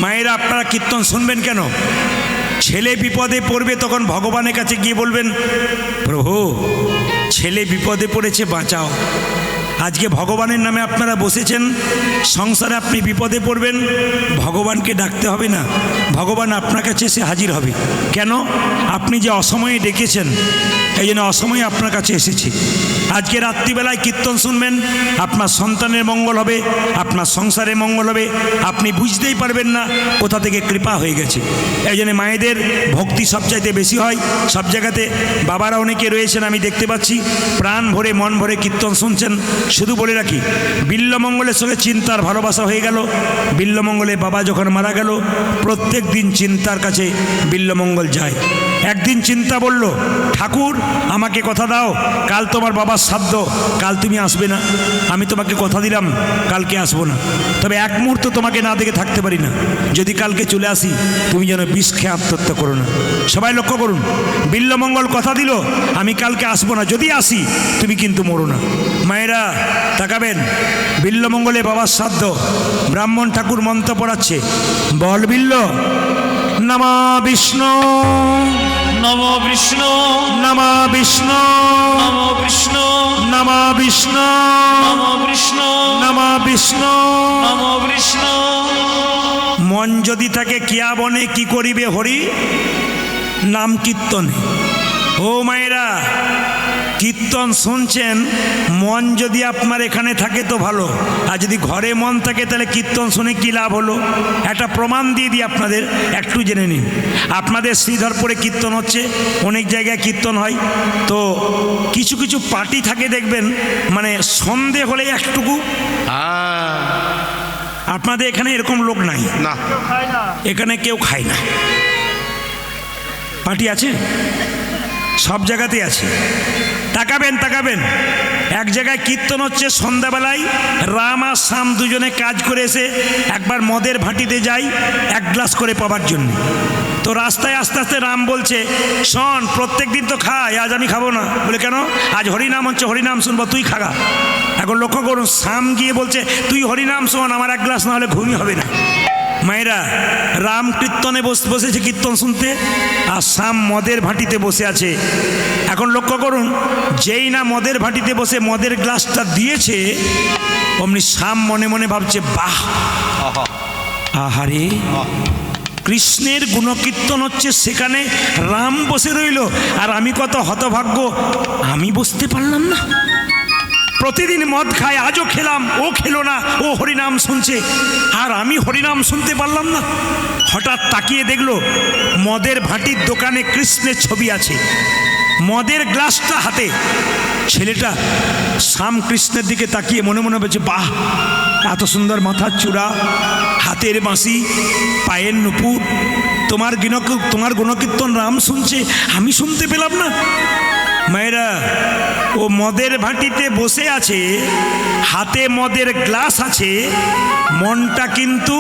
মায়েরা আপনারা কীর্তন শুনবেন কেন? ছেলে বিপদে পড়বে তখন ভগবানের কাছে গিয়ে বলবেন, প্রভু ছেলে বিপদে পড়েছে, বাঁচাও। আজকে ভগবানের নামে আপনারা বসেছেন, সংসারে আপনি বিপদে পড়বেন, ভগবানকে ডাকতে হবে না, ভগবান আপনার কাছে এসে হাজির হবে। কেন? আপনি যে অসময়ে ডেকেছেন, এই জন্য অসময়ে আপনার কাছে এসেছি। আজকে রাত্রিবেলায় কীর্তন শুনবেন, আপনার সন্তানের মঙ্গল হবে, আপনার সংসারে মঙ্গল হবে, আপনি বুঝতেই পারবেন না কোথা থেকে কৃপা হয়ে গেছে। এই জন্য মায়েদের ভক্তি সবচাইতে বেশি হয় সব জায়গাতে। বাবারা অনেকে রয়েছেন, আমি দেখতে পাচ্ছি প্রাণ ভরে মন ভরে কীর্তন শুনছেন। শুধু বলে রাখি, বিল্লমঙ্গলের সঙ্গে চিন্তার ভালোবাসা হয়ে গেল। বিল্লমঙ্গলে বাবা যখন মারা গেল, প্রত্যেক দিন চিন্তার কাছে বিল্লমঙ্গল যায়। একদিন চিন্তা বলল, ঠাকুর আমাকে কথা দাও, কাল তোমার বাবার শ্রাদ্ধ, কাল তুমি আসবে না। আমি তোমাকে কথা দিলাম কালকে আসবো না, তবে এক মুহূর্ত তোমাকে না দেখে থাকতে পারি না। যদি কালকে চলে আসি, তুমি যেন বিষ খেয়ে আত্মহত্যা করো না। সবাই লক্ষ্য করুন, বিল্লমঙ্গল কথা দিল, আমি কালকে আসবো না, যদি আসি তুমি কিন্তু মরো না। মায়েরা তাকাবেন, বিল্লমঙ্গলে বাবার শ্রাদ্ধ, ব্রাহ্মণ ঠাকুর মন্ত্র পড়াচ্ছে, বল বিল্ল নমঃ বিষ্ণু নমো বিষ্ণু নমঃ বিষ্ণু নমো বিষ্ণু নমঃ বিষ্ণু নমো বিষ্ণু নমঃ বিষ্ণু। নমো বিষ্ণু। মন যদি থাকে কিয়া বনে কি করিবে হরি, নাম কীর্তনে। ও মায়েরা, কীর্তন শুনছেন, মন যদি আপনার এখানে থাকে তো ভালো, আর যদি ঘরে মন থাকে তাহলে কীর্তন শুনে কী লাভ হলো? একটা প্রমাণ দিয়ে দিই আপনাদের, একটু জেনে নিন। আপনাদের শ্রীধরপুরে কীর্তন হচ্ছে, অনেক জায়গায় কীর্তন হয়, তো কিছু কিছু পার্টি থাকে দেখবেন, মানে সন্ধে হলে একটুকু। আপনাদের এখানে এরকম লোক নাই না, এখানে কেউ খায় না। পার্টি আছে, সব জায়গাতেই আছে। তাকাবেন তাকাবেন, এক জায়গায় কীর্তন হচ্ছে সন্ধ্যাবেলায়, রাম আর শ্যাম দুজনে কাজ করে এসে একবার মদের ভাটিতে যায় এক গ্লাস করে পাবার জন্য। তো রাস্তায় আস্তে আস্তে রাম বলছে, শোন প্রত্যেক দিন তো খাই, আজ আমি খাবো না। বলে কেন? আজ হরিনাম হচ্ছে, হরিনাম শুনবো, তুই খাগা। এখন লক্ষ্য করুন, শ্যাম গিয়ে বলছে, তুই হরিনাম শোন, আমার এক গ্লাস না হলে ঘুমই হবে না। মায়েরা, রাম কীর্তনে বসেছে কীর্তন শুনতে, আর শ্যাম মদের ভাটিতে বসে আছে। এখন লক্ষ্য করুন, যেই না মদের ভাটিতে বসে মদের গ্লাসটা দিয়েছে, অমনি শ্যাম মনে মনে ভাবছে, বাহ, আহারে কৃষ্ণের গুণকীর্তন হচ্ছে, সেখানে রাম বসে রইল, আর আমি কত হতভাগ্য, আমি বসতে পারলাম না। প্রতিদিন মদ খায়, আজও খেলাম, ও খেলো না, ও হরিনাম শুনছে, আর আমি হরিনাম শুনতে পারলাম না। হঠাৎ তাকিয়ে দেখলো মদের ভাটির দোকানে কৃষ্ণের ছবি আছে, মদের গ্লাসটা হাতে। ছেলেটা শ্যাম কৃষ্ণের দিকে তাকিয়ে মনে মনে বলছে, বাহ, এত সুন্দর মাথার চূড়া, হাতের বাঁশি, পায়ের নুপুর, তোমার গুণকীর্তন রাম শুনছে, আমি শুনতে পেলাম না। মায়েরা, ও মদের ভাটিতে বসে আছে, হাতে মদের গ্লাস আছে, মনটা কিন্তু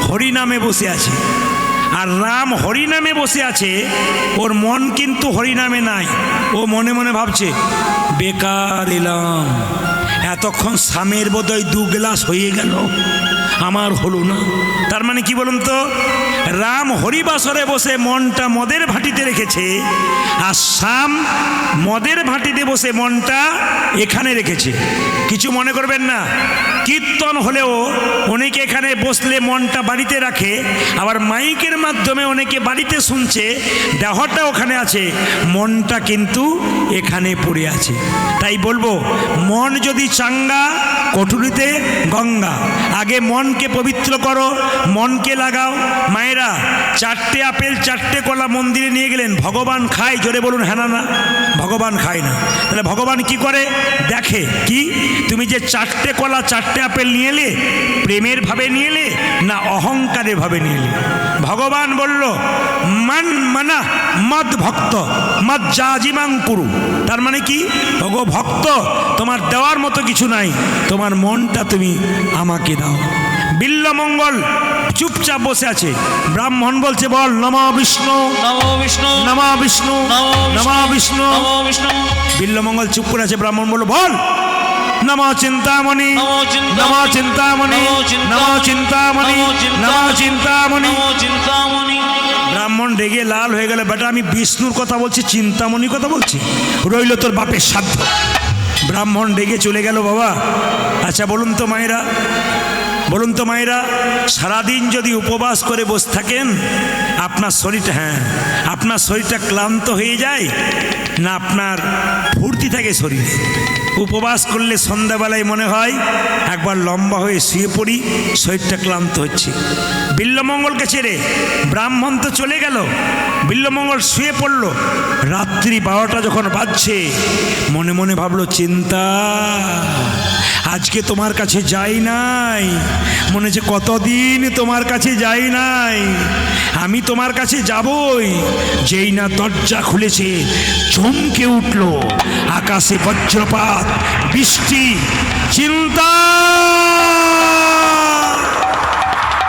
হরিনামে বসে আছে। আর রাম হরিনামে বসে আছে, ওর মন কিন্তু হরিনামে নাই। ও মনে মনে ভাবছে, বেকার এলাম, এতক্ষণ শ্যামের বোধহয় 2 গ্লাস হয়ে গেল, আমার হলো না। তার মানে কি বলুন তো, রাম হরিবাসরে বসে মনটা মদের ভাটিতে রেখেছে, আর শ্যাম মদের ভাটিতে বসে মনটা এখানে রেখেছে। কিছু মনে করবেন না, কীর্তন হলেও অনেকে এখানে বসলে মনটা বাড়িতে রাখে, আবার মাইকের মাধ্যমে অনেকে বাড়িতে শুনছে, দেহটা ওখানে আছে, মনটা কিন্তু এখানে পড়ে আছে। তাই বলবো, মন যদি চাঙ্গা, কটুরিতে গঙ্গা। আগে মনকে পবিত্র করো, মনকে লাগাও। মায়েরা, 4টে আপেল 4টে কলা মন্দিরে নিয়ে গেলেন, ভগবান খায়? জোরে বলুন হ্যাঁ না। ভগবান খায় না। তাহলে ভগবান কি করে? দেখে কি তুমি যে 4টে কলা 4টে আপেল নিয়ে এলে, প্রেমের ভাবে নিয়ে এলে না অহংকারের ভাবে নিয়ে এলে? ভগবান বলল, মান মানা মদ ভক্ত মদ জাজিমাং কুরু। তার মানে কি? ওগো ভক্ত, তোমার দেওয়ার মতো কিছু নাই, তোমার মনটা তুমি আমাকে দাও। বিল্লমঙ্গল চুপচাপ বসে আছে, ব্রাহ্মণ বলছে, বল নমঃ বিষ্ণু নমো বিষ্ণু নমঃ বিষ্ণু নমো নমঃ বিষ্ণু। নমো বিষ্ণু। বিল্লমঙ্গল চুপ করে আছে, ব্রাহ্মণ বলল, বল নমো চিন্তামণি, নমো চিন্তামণি, নমো চিন্তামণি, নমো চিন্তামণি, নমো চিন্তামণি। নমো চিন্তামণি। ব্রাহ্মণ রেগে লাল হয়ে গেল, বেটা আমি বিষ্ণুর কথা বলছি, চিন্তামণির কথা বলছি, রইল তোর বাপের সাধ্য। ব্রাহ্মণ রেগে চলে গেল বাবা। আচ্ছা বলুন তো মায়েরা, বলুন তো মায়েরা, সারাদিন যদি উপবাস করে বসে থাকেন আপনার শরীরটা, হ্যাঁ আপনার শরীরটা ক্লান্ত হয়ে যায় না আপনার ফুর্তি থাকে শরীরে? উপবাস করলে সন্ধ্যাবেলায় মনে হয় একবার লম্বা হয়ে শুয়ে পড়ি, শরীরটা ক্লান্ত হচ্ছে। বিল্বমঙ্গলকে ছেড়ে ব্রাহ্মণ তো চলে গেল, বিল্বমঙ্গল শুয়ে পড়ল। রাত্রি 12টা যখন বাজছে মনে মনে ভাবলো, চিন্তা আজকে তোমার কাছে যাই নাই, মনে হচ্ছে কতদিন তোমার কাছে যাই নাই, আমি তোমার কাছে যাবই। যেই না দরজা খুলেছে চমকে উঠল, আকাশে বজ্রপাত, বৃষ্টি। চিন্তা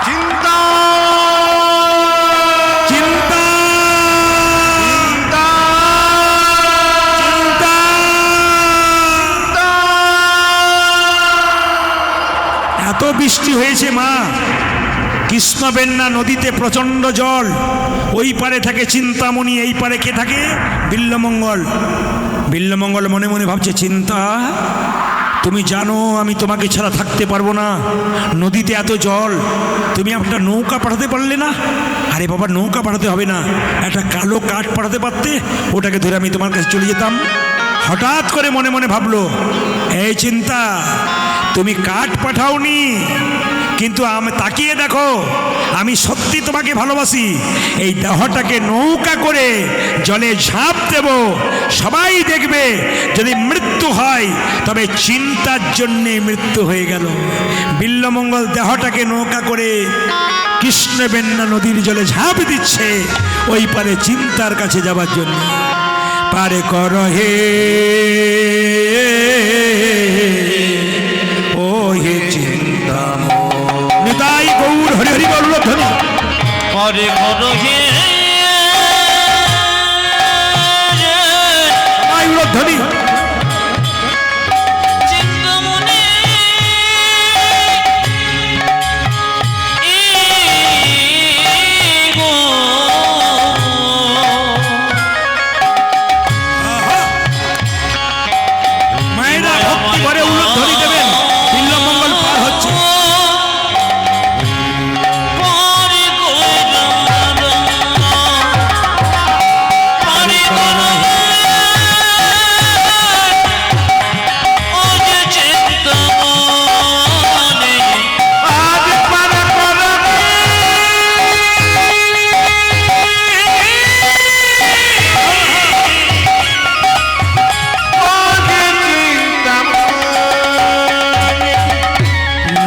চিন্তা চিন্তা এত বৃষ্টি হয়েছে মা, কৃষ্ণবেন্না নদীতে প্রচণ্ড জল। ওই পারে থাকে চিন্তামণি, এই পারে কে থাকে? বিল্বমঙ্গল। বিল্বমঙ্গল মনে মনে ভাবছে, চিন্তা তুমি জানো আমি তোমাকে ছাড়া থাকতে পারবো না, নদীতে এত জল, তুমি একটা নৌকা পাঠাতে পারলে না? আরে বাবা নৌকা পাঠাতে হবে না, একটা কালো কাঠ পাঠাতে পারতে, ওটাকে ধরে আমি তোমার কাছে চলে যেতাম। হঠাৎ করে মনে মনে ভাবলো, এই চিন্তা তুমি কাঠ পাঠাওনি, কিন্তু আমি তাকিয়ে দেখো আমি সত্যি তোমাকে ভালোবাসি, এই দেহটাকে নৌকা করে জলে ঝাঁপ দেব, সবাই দেখবে, যদি মৃত্যু হয় তবে চিন্তার জন্যে মৃত্যু হয়ে গেল। বিল্বমঙ্গল দেহটাকে নৌকা করে কৃষ্ণবেন্না নদীর জলে ঝাঁপ দিচ্ছে, ওই পারে চিন্তার কাছে যাবার জন্য। পারে কর হে ও হে চিন্তা, নিতাই গৌর হরি হরি বল ধ্বনি। হরে ঘর হে ধ্বনি। চিন্তামণি গো। মায়েরা ভক্তি করে উলুধ্বনি দেবেন, বিল্বমঙ্গল পার হচ্ছে। পারি কইরা পারি করা ও যে চিন্তামণি। আজ পার করা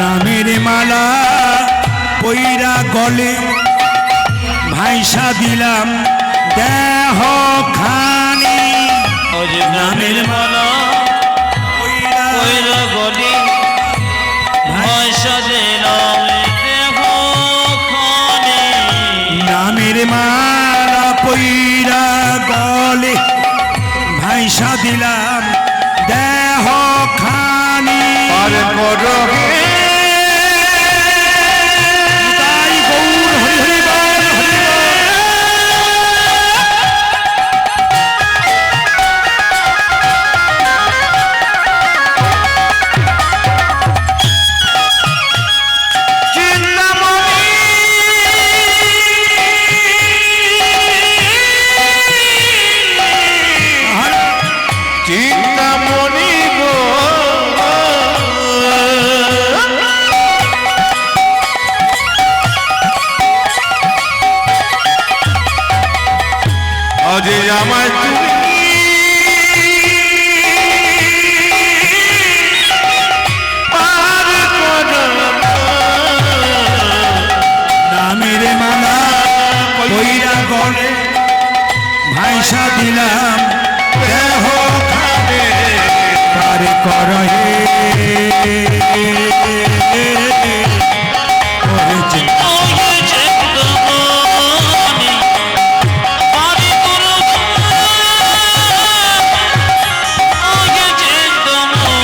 নামের মালা পইরা গলে ভাইসা দিলাম দেহ খানি। ওই নামের মালা পইরা কইরা গলি ভাষা দিলাম দেহ খানি। নামের মালা পইরা গলে ভাইসা দিলাম দেহ খানি। তাই গৌর হরি হরি বল, হরি বল। চিন্তামণি গো, আজ আমায় তুমি পার করো। নামের মালা পইরা গলে ভাইসা দিলাম দেহ খানে। পার কর হে ওরে চিন্তা। ওই চিন্তামণি পারি করো ওই চিন্তামণি।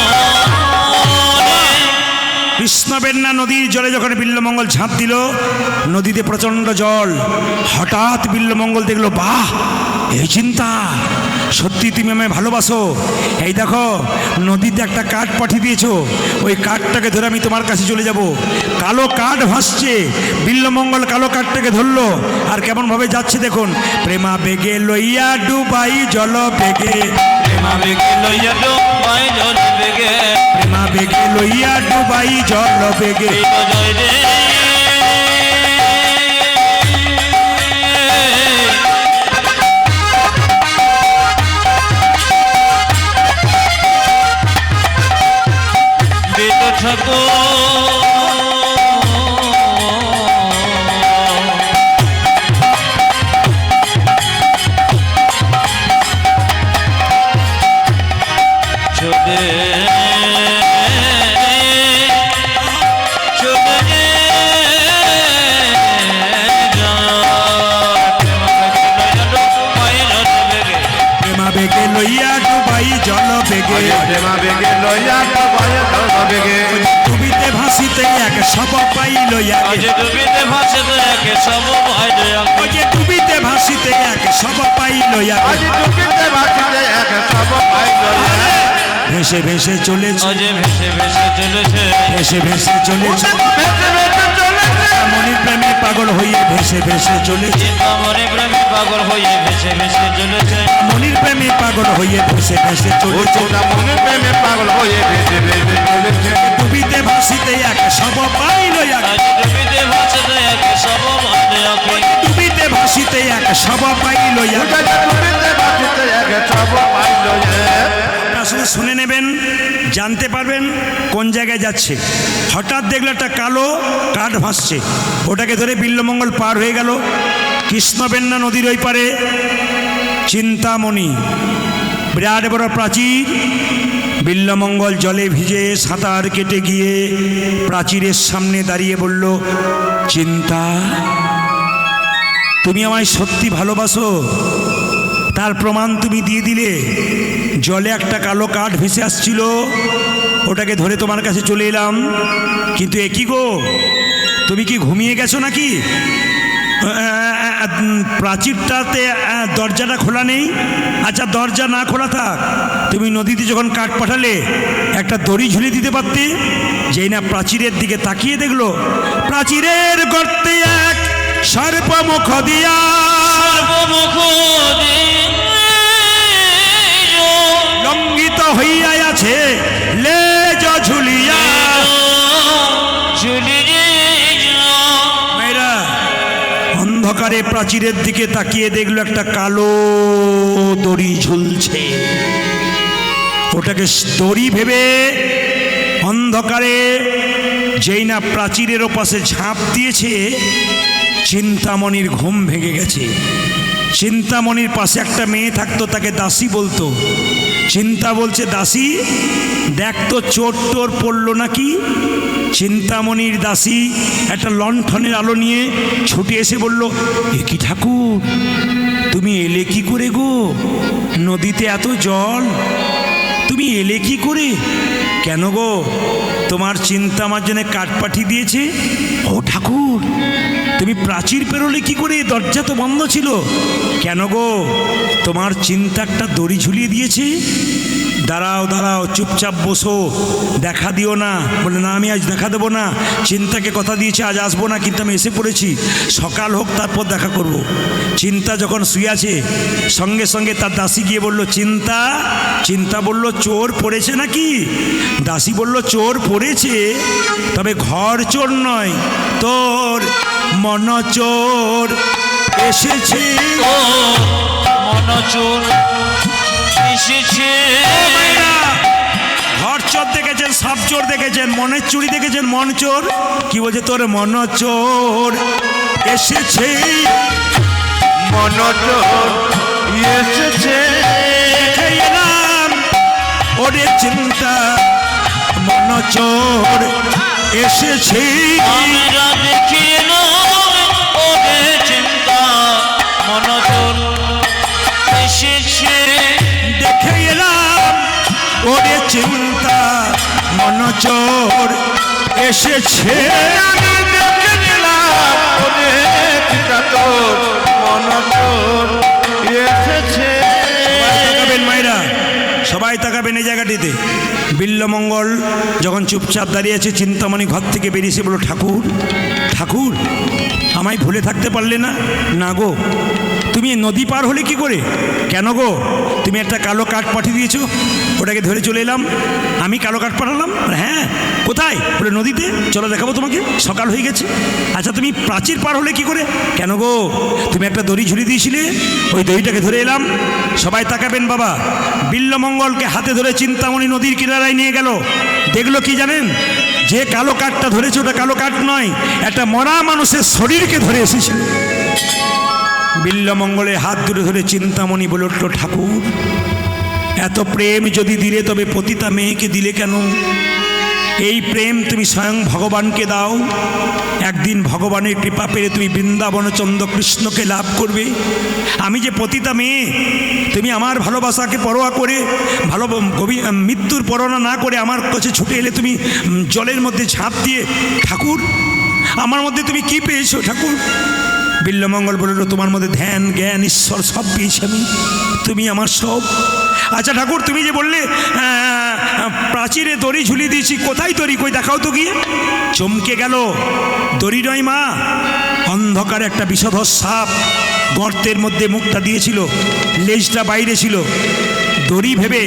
বিল্লমঙ্গল ঝাঁপ দিল, নদীতে প্রচণ্ড জল। হঠাৎ বিল্লমঙ্গল দেখলো, বাহ, এই চিন্তা, সত্যি তুমি আমায় ভালোবাসো। এই দেখো, নদীতে একটা কাঠ পাঠিয়ে দিয়েছো, ওই কাঠটাকে ধরে আমি তোমার কাছে চলে যাব। কালো কাঠ ভাসছে, বিল্লমঙ্গল কালো কাঠটাকে ধরলো, আর কেমনভাবে যাচ্ছে দেখুন। প্রেমা বেগে লইয়া ডুবাই জল বেগে, প্রেমা বেগে লইয়া ডুবাই জল বেগে, প্রেমা বেগে লইয়া ডুবাই জল বেগে। এই তো জয় রে বেদ ঠাকুর চলে চলে প্রেমা বেগে লইয়া ডুবাই জল বেগে, প্রেমা বেগে লইয়া ডুবাই জল বেগে। ডুবিতে ভাসিতে এক সব পাইল আজ আগে, ডুবিতে ভাসিতে একে সব ভাই ওই যে ডুবিতে ভাসিতে এক সব পাইল আজ আগে। ডুবিতে ভাসিতে এক সব পাইল আগে। ভেসে ভেসে চলেছে, আজ ভেসে ভেসে চলেছে ভেসে ভেসে চলেছে, ভেসে ভেসে চলেছে। মনির প্রেমে পাগল হয়ে ভেসে ভেসে চলেছে, চিন্তামণি প্রেমী পাগল হয়ে ভেসে ভেসে চলেছে মনির প্রেমে পাগল হয়ে ভেসে ভেসে ও চলেছে। তোরা মনে প্রেমে পাগল হয়ে ভেসে ভেসে চলেছে। ডুবিতে ভাসিতে এক সব পাইল আগে, আজ ডুবিতে ভাসিতে একে সব ভাই ডুবিতে ভাসিতে এক সব পাইল আগে। ডুবিতে ভাসিতে এক সব পাইল আগে। আসলে শুনে নেবেন, জানতে পারবেন কোন জায়গায় যাচ্ছে। হঠাৎ দেখলো একটা কালো কাঠ ভাসছে, ওটাকে ধরে বিল্লমঙ্গল পার হয়ে গেল। কৃষ্ণবেন্না নদীর ওই পারে চিন্তামণি, বিরাট বড় প্রাচীর। বিল্লমঙ্গল জলে ভিজে সাঁতার কেটে গিয়ে প্রাচীরের সামনে দাঁড়িয়ে বলল, চিন্তা, তুমি আমায় সত্যি ভালোবাসো? তার প্রমাণ তুমি দিয়ে দিলে। জলে একটা কালো কাঠ ভেসে আসছিল, ওটাকে ধরে তোমার কাছে চলে এলাম। কিন্তু এ কি গো, তুমি কি ঘুমিয়ে গেছো নাকি? প্রাচীরটাতে দরজাটা খোলা নেই? আচ্ছা, দরজা না খোলা থাক, তুমি নদীতে যখন কাঠ পাঠালে একটা দড়ি ঝুলিয়ে দিতে পারতে। যেই না প্রাচীরের দিকে তাকিয়ে দেখলো, প্রাচীরের গর্তে এক সর্পমুখ দিয়া, সর্বমুখ লঙ্ঘিত হইয়া আছে লেজ ঝুলিয়া। মেয়েরা অন্ধকারে প্রাচীরের দিকে তাকিয়ে দেখলো একটা কালো দড়ি ঝুলছে। ওটাকে দড়ি ভেবে অন্ধকারে যেই না প্রাচীরের ওপাশে ঝাঁপ দিয়েছে, চিন্তামণির ঘুম ভেঙে গেছে। চিন্তামণির পাশে একটা মেয়ে থাকতো, তাকে দাসী বলতো। চিন্তা বলছে, দাসী দেখ তো চোর টোর পড়লো নাকি। চিন্তামণির দাসী একটা লণ্ঠনের আলো নিয়ে ছুটে এসে বলল, এ কি ঠাকুর, তুমি এলে কি করে গো? নদীতে এত জল, তুমি এলে কি করে? কেন গো, তোমার চিন্তা আমার জন্য কাঠ পাঠিয়ে দিয়েছে। ও ঠাকুর, তুমি প্রাচীর পেরোলে কি করে? দরজা তো বন্ধ ছিল। কেন গো, তোমার চিন্তা একটা দড়ি ঝুলিয়ে দিয়েছে। দাঁড়াও দাঁড়াও, চুপচাপ বসো, দেখা দিও না। বলে, না, আমি আজ দেখা দেবো না। চিন্তাকে কথা দিয়েছে আজ আসবো না, কিন্তু আমি এসে পড়েছি, সকাল হোক তারপর দেখা করব। চিন্তা যখন শুয়ে আছে, সঙ্গে সঙ্গে তার দাসী গিয়ে বলল, চিন্তা। চিন্তা বলল, চোর পড়েছে নাকি? দাসী বলল, চোর পড়েছে, তবে ঘর চোর নয়, তোর মন চোর এসেছে। মনচোর এসেছে। ঘর চোর দেখেছেন, সাপ চোর দেখেছেন, মনের চুরি দেখেছেন, মন চোর কি বলছে? তোর মন চোর এসেছে। মনোযোগ এসেছে। দেখে এলাম ওরে চিন্তা, মন চোর এসেছে। আমরা দেখিল ওরে চিন্তা, মনচোর এসেছে। দেখে এলাম ওরে চিন্তা, মন চোর এসেছে। আমি দেখে ঘাটিতে। বিল্লমঙ্গল যখন চুপচাপ দাঁড়িয়ে আছে, চিন্তামণি ঘর থেকে বেরিয়েছে, বলল, ঠাকুর ঠাকুর আমায় ভুলে থাকতে পারলে না? না গো। তুমি নদী পার হলে কি করে? কেন গো? তুমি একটা কালো কাঠ পাঠিয়ে দিয়েছো, ওটাকে ধরে চলে এলাম। আমি কালো কাঠ পাঠালাম? হ্যাঁ। কোথায়? বলে, নদীতে। চলো দেখাবো তোমাকে, সকাল হয়ে গেছে। আচ্ছা, তুমি প্রাচীর পার হলে কি করে? কেন গো? তুমি একটা দড়ি ঝুলিয়ে দিয়েছিলে, ওই দড়িটাকে ধরে এলাম। সবাই তাকাবেন বাবা। বিল্লমঙ্গলকে হাতে ধরে চিন্তামণি নদীর কিনারায় নিয়ে গেল। দেখলো কি জানেন? যে কালো কাঠটা ধরেছে ওটা কালো কাঠ নয়, একটা মরা মানুষের শরীরকে ধরে এসেছে। বিল্লমঙ্গলে হাত ধরে ধরে চিন্তামণি বলে উঠল, ঠাকুর এত প্রেম যদি দিলে তবে পতিতা মেয়েকে দিলে কেন? এই প্রেম তুমি স্বয়ং ভগবানকে দাও। একদিন ভগবানের কৃপা পেলে তুমি বৃন্দাবন চন্দ্র কৃষ্ণকে লাভ করবে। আমি যে পতিতা মেয়ে, তুমি আমার ভালোবাসাকে পরোয়া করে মৃত্যুর পরোয়া না করে আমার কাছে ছুটে এলে, তুমি জলের মধ্যে ঝাঁপ দিয়ে। ঠাকুর আমার মধ্যে তুমি কি পেয়েছো ঠাকুর? বিল্লমঙ্গল বলল, তোমার মধ্যে ধ্যান জ্ঞান ঈশ্বর সব পেয়েছি আমি, তুমি আমার সব। আচ্ছা ঠাকুর, তুমি যে বললে প্রাচীরে দড়ি ঝুলিয়ে দিয়েছি, কোথায় দড়ি? কই দেখাও তো গিয়ে। চমকে গেল। দড়ি নয় মা, অন্ধকারে একটা বিষধর সাপ গর্তের মধ্যে মুখটা দিয়েছিল, লেজটা বাইরে ছিল। দড়ি ভেবে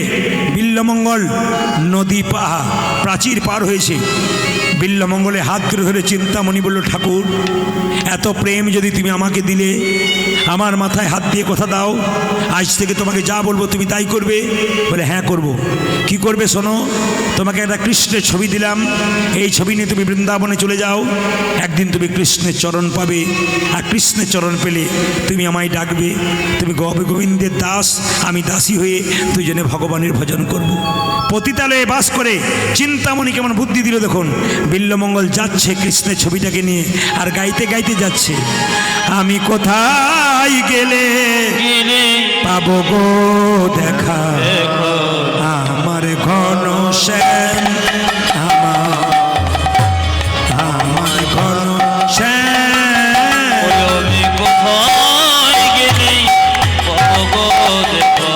বিল্লমঙ্গল নদী প্রাচীর পার হয়েছে। বিল্লমঙ্গলে হাত ধরে ধরে চিন্তামণি বলল, ঠাকুর এত প্রেম যদি তুমি আমাকে দিলে, আমার মাথায় হাত দিয়ে কথা দাও, আজ থেকে তোমাকে যা বলবো তুমি তাই করবে। বলে, হ্যাঁ করব। কি করবে শোনো, তোমাকে একটা কৃষ্ণের ছবি দিলাম, এই ছবি নিয়ে তুমি বৃন্দাবনে চলে যাও। একদিন তুমি কৃষ্ণের চরণ পাবে, আর কৃষ্ণের চরণ পেলে তুমি আমায় ডাকবে। তুমি গোবিন্দের দাস, আমি দাসী হয়ে দুজনে ভগবানের ভজন করব। পতিতালয়ে বাস করে চিন্তামণি কেমন বুদ্ধি দিল দেখুন। বিল্লমঙ্গল যাচ্ছে কৃষ্ণের ছবিটাকে নিয়ে, আর গাইতে গাইতে যাচ্ছে, আমি কোথায় গেলে পাবো গো দেখা, আমার ঘন শ্যাম, আমার ঘন শ্যাম। আমি কোথায় গেলে পাবো গো দেখা,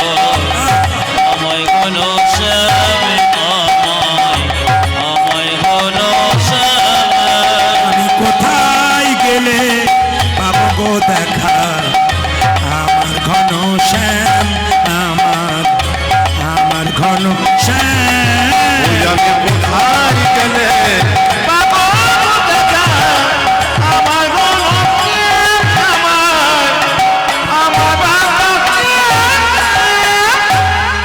আমায় ঘন শ্যামে, আমায় ঘন শ্যামে। আমি কোথায় গেলে পাবো গো দেখা, আমার ঘন শ্যাম, আমার ঘন শ্যাম। আমি কোথায় গেলে পাবো দেখা, আমার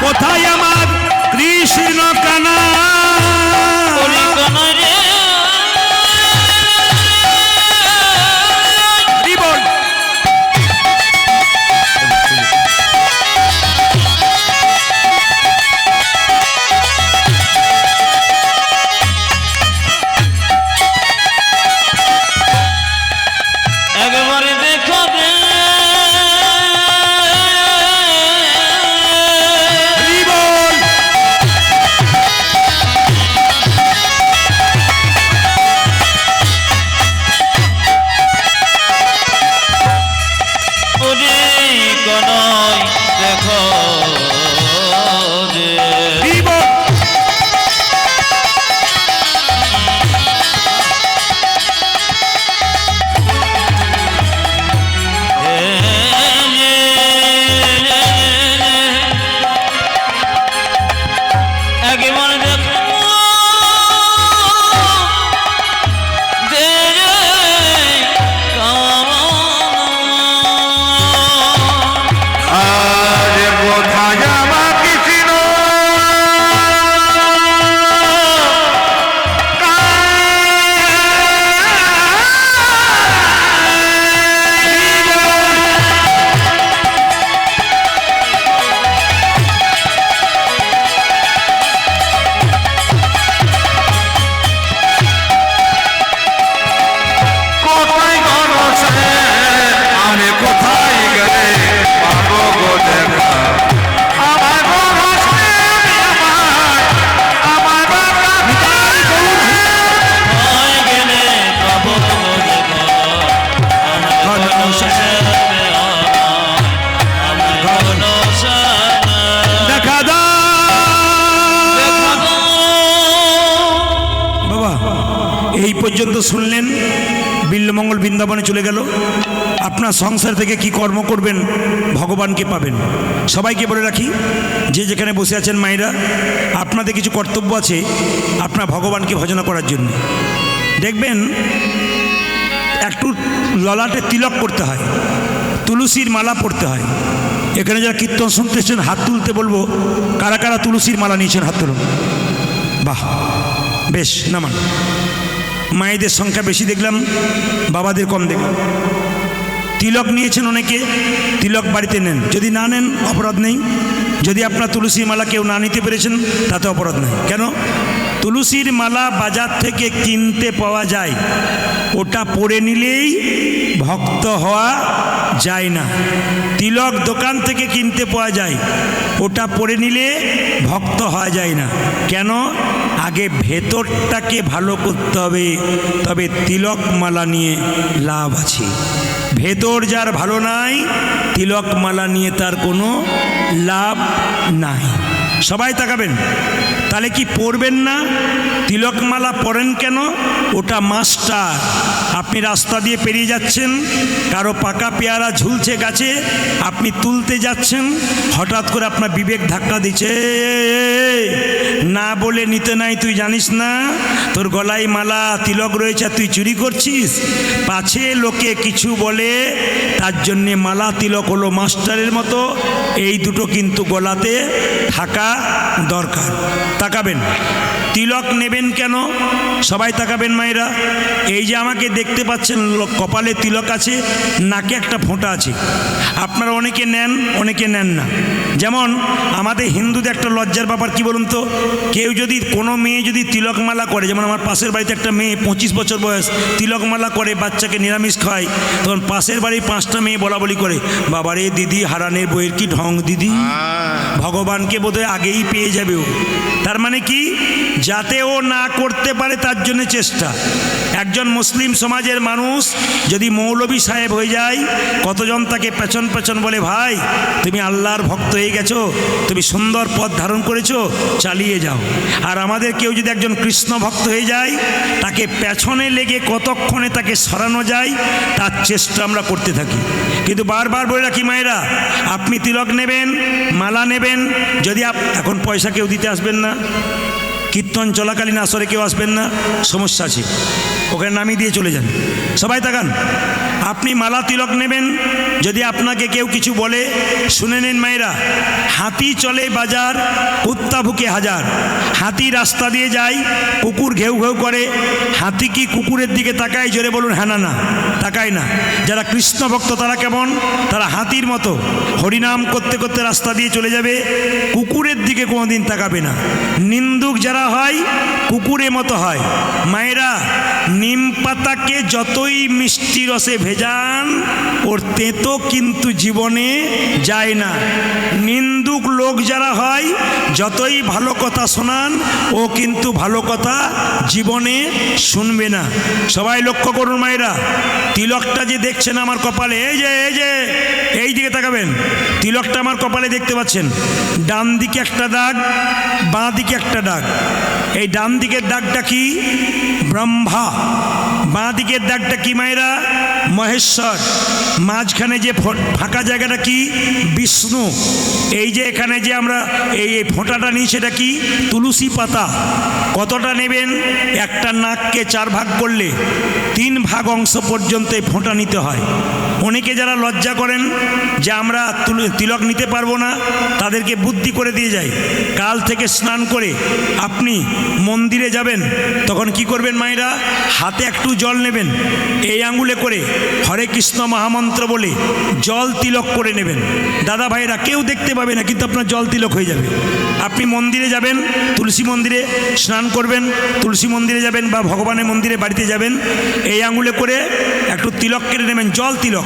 কোথায় আমার কৃষ্ণ কানা? একবারে দেখো দে, ওরে কনয় দেখো দে। একবার দেখো দে রে কামনা, পর্যন্ত শুনলেন, বিল্লমঙ্গল বৃন্দাবনে চলে গেল। আপনার সংসার থেকে কি কর্ম করবেন, ভগবানকে পাবেন। সবাইকে বলে রাখি, যে যেখানে বসে আছেন মায়েরা, আপনাদের কিছু কর্তব্য আছে আপনার ভগবানকে ভজনা করার জন্য। দেখবেন একটু ললাটে তিলক করতে হয়, তুলসীর মালা পড়তে হয়। এখানে যারা কীর্তন শুনতেছেন হাত তুলতে বলবো, কারা কারা তুলসীর মালা নিয়েছেন হাত তুলুন। বাহ, বেশ, নামান। মায়েদের সংখ্যা বেশি দেখলাম, বাবাদের কম দেখলাম। তিলক নিয়েছেন অনেকে, তিলক বাড়িতে নেন। যদি না নেন অপরাধ নেই। যদি আপনার তুলসীর মালা কেউ না নিতে পেরেছেন তাতে অপরাধ নেই। কেন? তুলসীর মালা বাজার থেকে কিনতে পাওয়া যায়, ওটা পরে নিলেই ভক্ত হওয়া যায় না। তিলক দোকান থেকে কিনতে পাওয়া যায়, ওটা পরে নিলে ভক্ত হওয়া যায় না। কেন? আগে ভেতরটাকে ভালো করতে হবে, তবে তিলক মালা নিয়ে লাভ আছে। ভেতর যার ভালো নাই, তিলক মালা নিয়ে তার কোনো লাভ নাই। সবাই তাকাবেন। তাহলে কি পরবেন না? তিলকমালা পরেন কেন? ওটা মাস্টার। আপনি রাস্তা দিয়ে পেরিয়ে যাচ্ছেন, কারো পাকা পেয়ারা ঝুলছে গাছে, আপনি তুলতে যাচ্ছেন, হঠাৎ করে আপনার বিবেক ধাক্কা দিচ্ছে, না বলে নিতে নাই, তুই জানিস না তোর গলায় মালা তিলক রয়েছে, তুই চুরি করছিস। পাছে লোকে কিছু বলে, তার জন্যে মালা তিলক হলো মাস্টারের মতো। এই দুটো কিন্তু গলাতে থাকা দরকার। তাকাবেন, তিলক নেবেন কেন? সবাই তাকাবেন মায়েরা। এই যে আমাকে দেখতে পাচ্ছেন, কপালে তিলক আছে, নাকে একটা ফোঁটা আছে। আপনারা অনেকে নেন, অনেকে নেন না। যেমন আমাদের হিন্দুদের একটা লজ্জার ব্যাপার, কি বলুন তো, কেউ যদি কোনো মেয়ে যদি তিলকমালা করে, যেমন আমার পাশের বাড়িতে একটা মেয়ে 25 বছর বয়স, তিলকমালা করে, বাচ্চাকে নিরামিষ খায়, তখন পাশের বাড়ির 5টা মেয়ে বলা বলি করে, বাবারে দিদি, হারানের বইয়ের কি ঢং দিদি, ভগবানকে বোধহয় আগেই পেয়ে যাবে ও। তার মানে কি? যাতে ও না করতে পারে তার জন্য চেষ্টা। একজন মুসলিম সমাজের মানুষ যদি মৌলবী সাহেব হয়ে যায়, কতজন তাকে পেছন পেছন বলে, ভাই তুমি আল্লাহর ভক্ত হয়ে গেছো, তুমি সুন্দর পথ ধারণ করেছো, চালিয়ে যাও। আর আমাদের কেউ যদি একজন কৃষ্ণ ভক্ত হয়ে যায়, তাকে পেছনে লেগে কতক্ষণে তাকে সরানো যায় তার চেষ্টা আমরা করতে থাকি। কিন্তু বারবার বলে রাখি মায়েরা, আপনি তিলক নেবেন, মালা নেবেন, যদি এখন পয়সা কেউ দিতে আসবেন না, কীর্তন চলাকালীন আসরে কেউ আসবেন না, সমস্যা আছে, ওখানে নামিয়ে দিয়ে চলে যান। সবাই তাকান। আপনি মালা তিলক নেবেন, যদি আপনাকে কেউ কিছু বলে, শুনে নিন মায়েরা, হাতি চলে বাজার, কুত্তা ভুকে হাজার। হাতি রাস্তা দিয়ে যায়, কুকুর ঘেউ ঘেউ করে, হাতি কি কুকুরের দিকে তাকায়? জোরে বলুন হ্যাঁ না না, তাকায় না। যারা কৃষ্ণ ভক্ত তারা কেমন? তারা হাতির মতো হরিনাম করতে করতে রাস্তা দিয়ে চলে যাবে, কুকুরের দিকে কোনোদিন তাকাবে না। নিন্দুক যারা হয়, কুকুরের মতো হয়। মায়েরা, নিম পাতাকে যতই মিষ্টি রসে ভেজান, ওর তেতো কিন্তু জীবনে যায় না। নিন্দুক লোক যারা হয়, যতই ভালো কথা শোনান, ও কিন্তু ভালো কথা জীবনে শুনবে না। সবাই লক্ষ্য করুন মায়েরা, তিলকটা যে দেখছেন আমার কপালে, এই যে এই যে এই দিকে তাকাবেন, তিলকটা আমার কপালে দেখতে পাচ্ছেন, ডান দিকে একটা দাগ, বাঁ দিকে একটা দাগ। এই ডান দিকের দাগটা কি? ব্রহ্মা। বাঁ দিকের দাগটা কি মায়েরা? মহেশ্বর। মাঝখানে যে ফাঁকা জায়গাটা কি? বিষ্ণু। এই যে এখানে যে আমরা এই ফোঁটাটা নিই, সেটা কি? তুলসী পাতা। কতটা নেবেন? একটা নাককে 4 ভাগ করলে 3 ভাগ অংশ পর্যন্ত এই ফোঁটা নিতে হয়। অনেকে যারা লজ্জা করেন যে আমরা তিলক নিতে পারবো না, তাদেরকে বুদ্ধি করে দিয়ে যায়, কাল থেকে স্নান করে আপনি মন্দিরে যাবেন, তখন কি করবেন মায়েরা? হাতে একটু জল নেবেন, এই আঙুলে করে হরে কৃষ্ণ মহামন্ত্র বলে জল তিলক করে নেবেন। দাদা ভাইরা, কেউ দেখতে পাবে না, কিন্তু আপনার জল তিলক হয়ে যাবে। আপনি মন্দিরে যাবেন, তুলসী মন্দিরে স্নান করবেন, তুলসী মন্দিরে যাবেন বা ভগবানের মন্দিরে বাড়িতে যাবেন, এই আঙুলে করে একটু তিলক কেটে নেবেন, জল তিলক।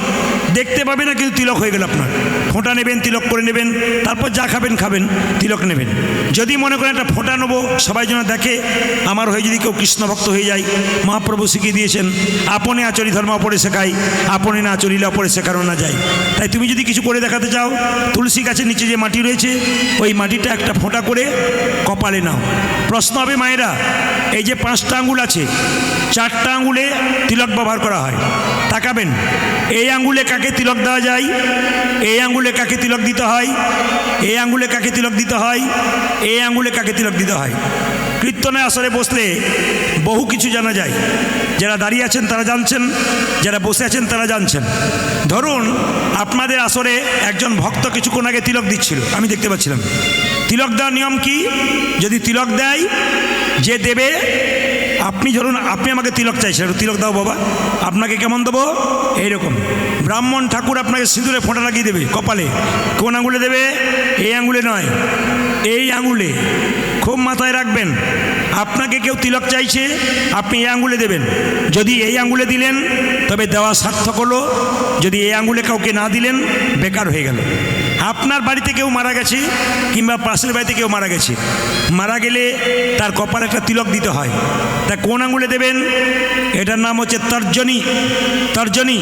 দেখতে পাবে না, কিন্তু তিলক হয়ে গেল আপনার। ফোঁটা নেবেন, তিলক করে নেবেন, তারপর যা খাবেন খাবেন, তিলক নেবেন। যদি মনে করেন একটা ফোঁটা নেবো, সবাই যেন দেখে, আমার হয়ে যদি কেউ কৃষ্ণ ভক্ত হয়ে যায়, মহাপ্রভু শিখিয়ে দিয়েছেন আপনি আচরি ধর্ম অপরে শেখাই, আপনি না আচরিলে অপরে শেখানো না যায়। তাই তুমি যদি কিছু করে দেখাতে চাও, তুলসী গাছের নিচে যে মাটি রয়েছে ওই মাটিটা একটা ফোঁটা করে কপালে নাও। প্রশ্ন হবে মায়েরা, এই যে 5টা আঙ্গুল আছে, 4টা আঙ্গুলে তিলক ব্যবহার করা হয়, তাকাবেন এই আঙ্গুলে কাকে তিলক দেওয়া যায়, এই আঙ্গুলে কাকে তিলক দিতে হয়, এই আঙ্গুলে কাকে তিলক দিতে হয়, এই আঙ্গুলে কাকে তিলক দিতে হয়। কীর্তনে আসরে বসলে বহু কিছু জানা যায়। যারা দাঁড়িয়ে আছেন তারা জানছেন, যারা বসে আছেন তারা জানছেন। ধরুন আপনাদের আসরে একজন ভক্ত কিছুক্ষণ আগে তিলক দিচ্ছিল, আমি দেখতে পাচ্ছিলাম। তিলক দেওয়ার নিয়ম কি? যদি তিলক দেয়, যে দেবে, আপনি ধরুন আপনি আমাকে তিলক চাইছেন, তিলক দাও বাবা, আপনাকে কেমন দেবো? এইরকম। ব্রাহ্মণ ঠাকুর আপনাকে সিঁদুরে ফোঁটা লাগিয়ে দেবে কপালে। কোন আঙুলে দেবে? এই আঙুলে নয়, এই আঙুলে। খুব মাথায় রাখবেন, আপনাকে কেউ তিলক চাইছে, আপনি এই আঙুলে দেবেন। যদি এই আঙুলে দিলেন তবে দেওয়া সার্থক হলো, যদি এই আঙুলে কাউকে না দিলেন বেকার হয়ে গেল। আপনার বাড়িতে কেউ মারা গেছে কিংবা পাশের বাড়িতে কেউ মারা গেছে, মারা গেলে তার কপালে একটা তিলক দিতে হয়। তা কোন আঙুলে দেবেন? এটার নাম হচ্ছে তর্জনী। তর্জনী,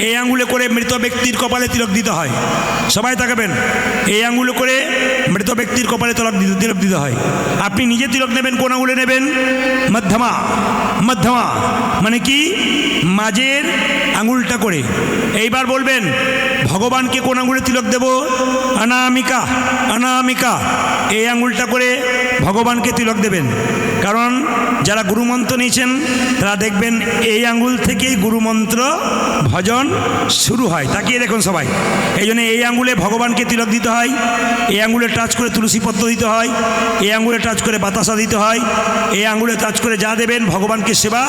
এই আঙুলে করে মৃত ব্যক্তির কপালে তিলক দিতে হয়। সবাই তাকাবেন, এই আঙুলে করে মৃত ব্যক্তির কপালে তিলক দিতে হয়। আপনি নিজে তিলক নেবেন, কোন আঙুলে নেবেন? মধ্যমা। মধ্যমা মানে কি? মাঝের আঙুলটা করে। এইবার বলবেন ভগবানকে কোন আঙুলে তিলক দেব? অনামিকা। অনামিকা, এই আঙুলটা করে ভগবানকে তিলক দেবেন। কারণ যারা গুরুমন্ত্র নিয়েছেন তারা দেখবেন এই আঙ্গুল থেকেই গুরুমন্ত্র ভজন শুরু হয়। তাকিয়ে দেখুন সবাই। এই জন্য এই আঙ্গুলে ভগবানকে তিলক দিতে হয়, এই আঙ্গুলে টাচ করে তুলসী পত্র দিতে হয়, এই আঙ্গুলে টাচ করে বাতাসা দিতে হয়, এই আঙ্গুলে টাচ করে যা দেবেন ভগবানকে সেবা,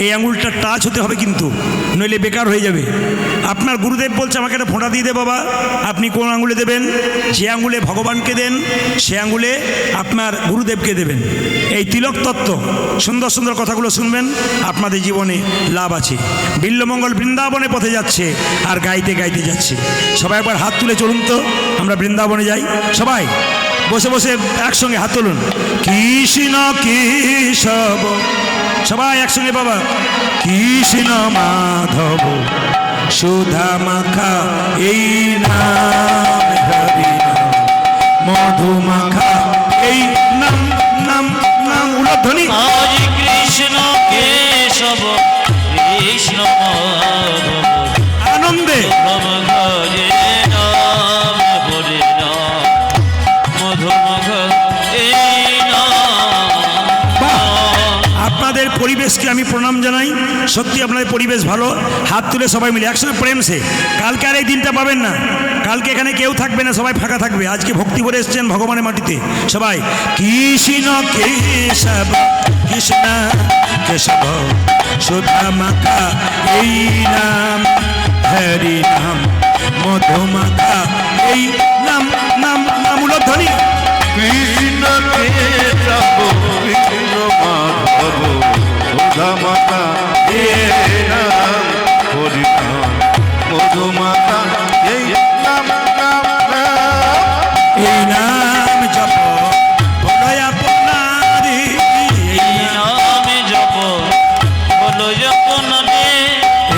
এই আঙ্গুলটা টাচ হতে হবে কিন্তু, নইলে বেকার হয়ে যাবে। আপনার গুরুদেব বলছে আমাকে একটা ফোঁটা দিয়ে দে বাবা, আপনি কোন আঙ্গুলে দেবেন? যে আঙ্গুলে ভগবানকে দেন সে আঙ্গুলে আপনার গুরুদেবকে দেবেন। এই তিলক তত্ত্ব, সুন্দর সুন্দর কথাগুলো শুনবেন, আপনাদের জীবনে লাভ আছে। বিল্লমঙ্গল বৃন্দাবনে পথে যাচ্ছে আর গাইতে গাইতে যাচ্ছে। সবাই একবার হাত তুলে চলুন তো, আমরা বৃন্দাবনে যাই। সবাই বসে বসে একসঙ্গে হাত তুলুন। কৃষ্ণ কেশব, সবাই একসঙ্গে বাবা। কৃষ্ণ মাধব সুধা মাখা এই নাম, হরি নাম মধু মাখা এই নাম, নাম নাম উলধ্বনি। হরে কৃষ্ণ কেশব কৃষ্ণ মাধব আনন্দে হরে নাম, হরে নাম মধুমখ এই নাম। আপনাদের পরিবেশকে আমি প্রণাম জানাই। সত্যি আপনাদের পরিবেশ ভালো। হাত তুলে সবাই মিলে একসঙ্গে প্রেম সে। কালকে আর এই দিনটা পাবেন না, কালকে এখানে কেউ থাকবে না, সবাই ফাঁকা থাকবে। আজকে ভক্তি করে এসছেন ভগবানের মাটিতে। সবাই কৃষ্ণ কেশব, কৃষ্ণ কেশব সুধা মাখা এই নাম, হরি নাম মধু মাখা এই নাম, নাম নাম উলধ্বনি। কৃষ্ণ কেশব কৃষ্ণ মাধব সুধা মাতা এই নাম, হরি নাম মধু মাতা এই নাম, নাম নাম। এই নাম জপ বলয় আপনারি, এই নামে জপ বলো যপন রে,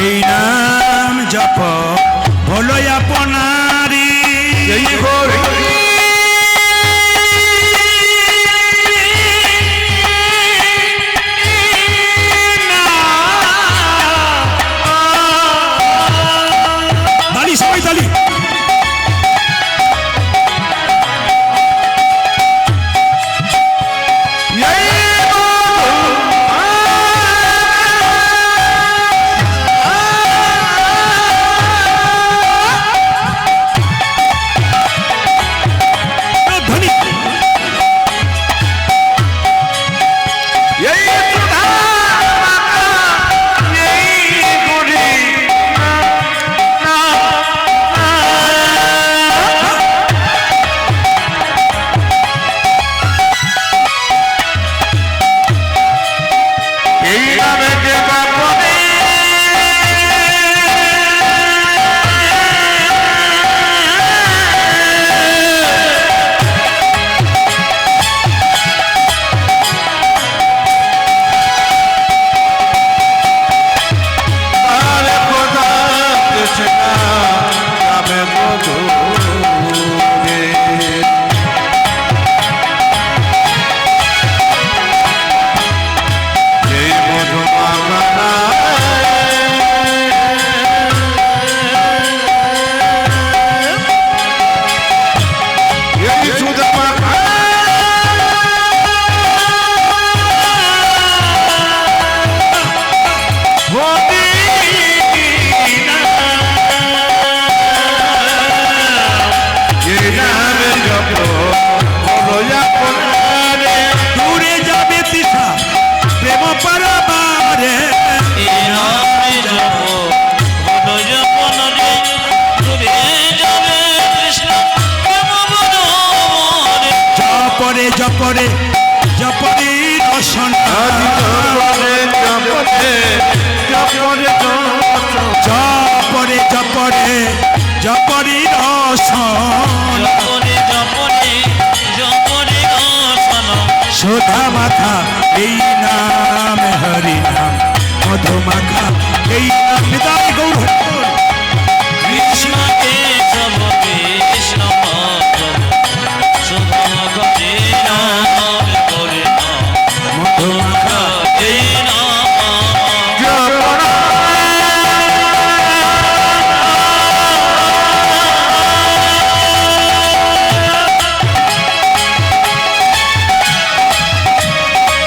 এই নাম জপরে জপরে রসন জপরে জপরে জপরে জপরে জপরে জপরে রসন জপরে জপরে জপরে রসন সোধা মাখা এই নাম হরি নাম মধু মাখা এই নাম হৃদয় গৌর কৃষ্ণ কেশব কৃষ্ণ প্রভু সুধম করে নাম করে মধু মাখা